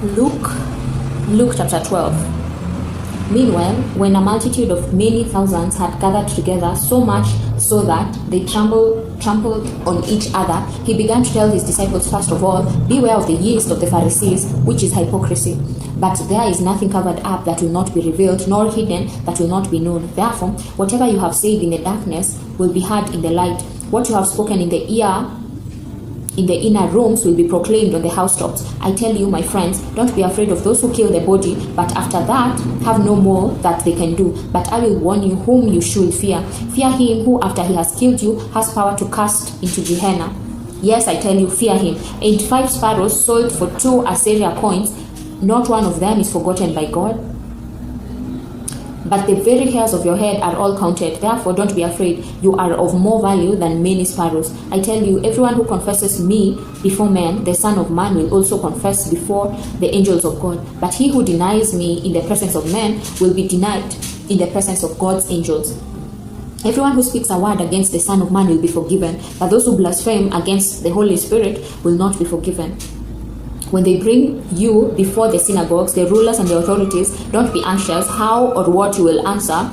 Luke chapter 12. Meanwhile, when a multitude of many thousands had gathered together, so much so that they trampled on each other, he began to tell his disciples, first of all, beware of the yeast of the Pharisees, which is hypocrisy. But there is nothing covered up that will not be revealed, nor hidden that will not be known. Therefore, whatever you have said in the darkness will be heard in the light. What you have spoken in the inner rooms will be proclaimed on the housetops. I tell you, my friends, don't be afraid of those who kill the body, but after that have no more that they can do. But I will warn you whom you should fear. Fear him who, after he has killed you, has power to cast into Gehenna. Yes, I tell you, fear him. Ain't 5 sparrows sold for 2 Assyria coins? Not one of them is forgotten by God. But the very hairs of your head are all counted. Therefore, don't be afraid. You are of more value than many sparrows. I tell you, everyone who confesses me before men, the Son of Man will also confess before the angels of God. But he who denies me in the presence of men will be denied in the presence of God's angels. Everyone who speaks a word against the Son of Man will be forgiven, but those who blaspheme against the Holy Spirit will not be forgiven. When they bring you before the synagogues, the rulers and the authorities, don't be anxious how or what you will answer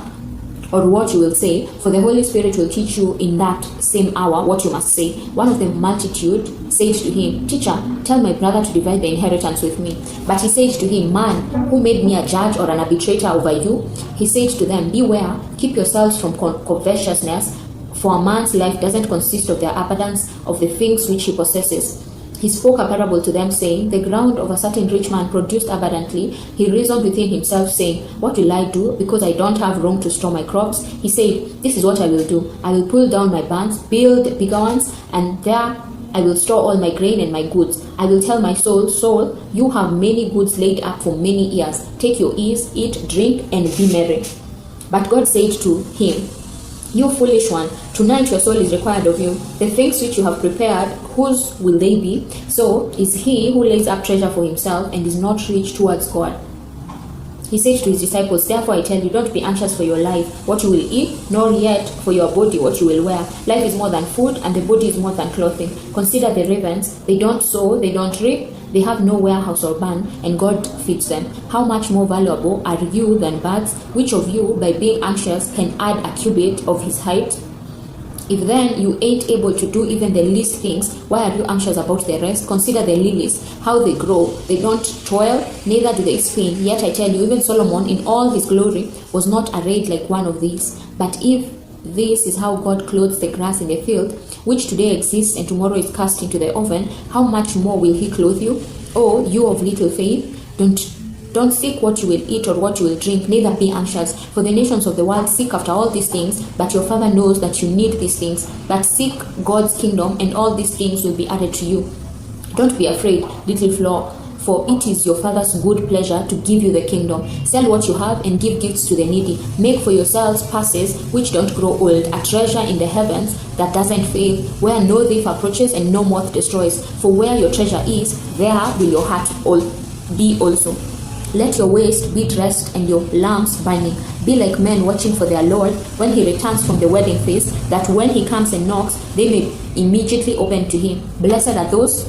or what you will say, for the Holy Spirit will teach you in that same hour what you must say. One of the multitude said to him, Teacher, tell my brother to divide the inheritance with me. But he said to him, Man, who made me a judge or an arbitrator over you? He said to them, Beware, keep yourselves from covetousness, for a man's life doesn't consist of the abundance of the things which he possesses. He spoke a parable to them, saying, The ground of a certain rich man produced abundantly. He reasoned within himself, saying, What will I do, because I don't have room to store my crops? He said, This is what I will do. I will pull down my barns, build bigger ones, and there I will store all my grain and my goods. I will tell my soul, Soul, you have many goods laid up for many years. Take your ease, eat, drink, and be merry. But God said to him, You foolish one, tonight your soul is required of you. The things which you have prepared, whose will they be? So is he who lays up treasure for himself and is not rich towards God. He said to his disciples, Therefore I tell you, don't be anxious for your life, what you will eat, nor yet for your body, what you will wear. Life is more than food, and the body is more than clothing. Consider the ravens. They don't sow, they don't reap, they have no warehouse or barn, and God feeds them. How much more valuable are you than birds? Which of you, by being anxious, can add a cubit of his height? If then you ain't able to do even the least things, why are you anxious about the rest? Consider the lilies, how they grow. They don't toil, neither do they spin. Yet I tell you, even Solomon in all his glory was not arrayed like one of these. But if this is how God clothes the grass in the field, which today exists and tomorrow is cast into the oven, how much more will he clothe you? Oh, you of little faith, don't seek what you will eat or what you will drink, neither be anxious. For the nations of the world seek after all these things, but your Father knows that you need these things. But seek God's kingdom, and all these things will be added to you. Don't be afraid, little flock, for it is your Father's good pleasure to give you the kingdom. Sell what you have and give gifts to the needy. Make for yourselves purses which don't grow old, a treasure in the heavens that doesn't fail, where no thief approaches and no moth destroys. For where your treasure is, there will your heart be also. Let your waist be dressed and your lamps burning. Be like men watching for their Lord when he returns from the wedding feast, that when he comes and knocks, they may immediately open to him. Blessed are those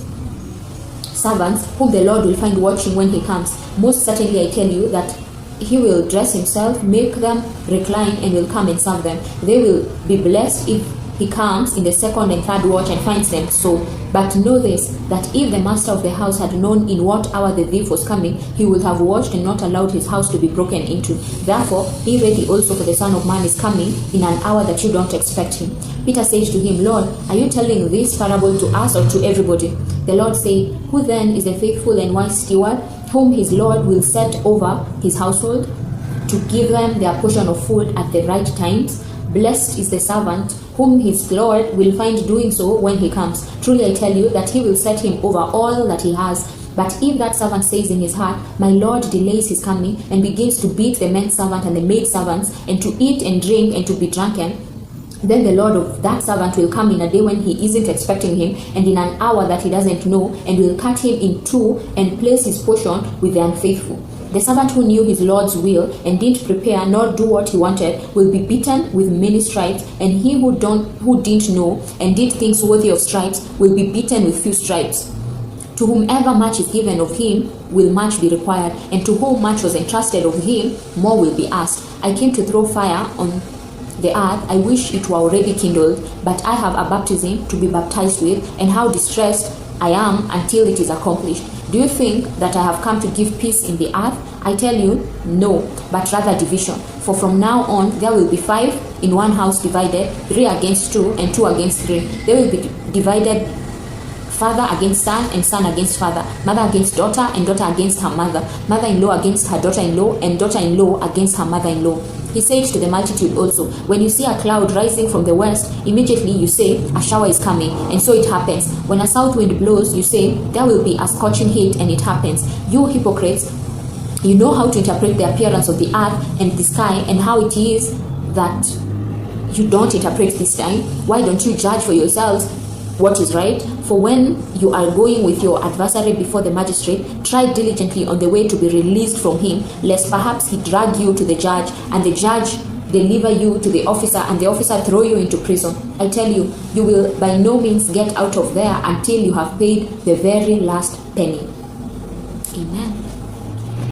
servants whom the Lord will find watching when he comes. Most certainly I tell you that he will dress himself, make them recline, and will come and serve them. They will be blessed if he comes in the second and third watch and finds them so. But know this, that if the master of the house had known in what hour the thief was coming, he would have watched and not allowed his house to be broken into. Therefore, be ready also, for the Son of Man is coming in an hour that you don't expect him. Peter said to him, Lord, are you telling this parable to us or to everybody? The Lord said, Who then is the faithful and wise steward, whom his Lord will set over his household, to give them their portion of food at the right times? Blessed is the servant whom his Lord will find doing so when he comes. Truly I tell you that he will set him over all that he has. But if that servant says in his heart, My Lord delays his coming, and begins to beat the manservant and the maidservants, and to eat and drink and to be drunken, then the Lord of that servant will come in a day when he isn't expecting him, and in an hour that he doesn't know, and will cut him in two and place his portion with the unfaithful. The servant who knew his Lord's will and didn't prepare nor do what he wanted will be beaten with many stripes, and he who didn't know and did things worthy of stripes will be beaten with few stripes. To whomever much is given of him will much be required, and to whom much was entrusted of him, more will be asked. I came to throw fire on the earth. I wish it were already kindled, but I have a baptism to be baptized with, and how distressed I am until it is accomplished. Do you think that I have come to give peace in the earth? I tell you, no, but rather division. For from now on there will be 5 in one house divided, 3 against 2, and 2 against 3. They will be divided, father against son, and son against father, mother against daughter, and daughter against her mother, mother-in-law against her daughter-in-law, and daughter-in-law against her mother-in-law. He said to the multitude also, when you see a cloud rising from the west, immediately you say, a shower is coming, and so it happens. When a south wind blows, you say, there will be a scorching heat, and it happens. You hypocrites, you know how to interpret the appearance of the earth and the sky, and how it is that you don't interpret this time. Why don't you judge for yourselves what is right? For when you are going with your adversary before the magistrate, try diligently on the way to be released from him, lest perhaps he drag you to the judge, and the judge deliver you to the officer, and the officer throw you into prison. I tell you, you will by no means get out of there until you have paid the very last penny. Amen.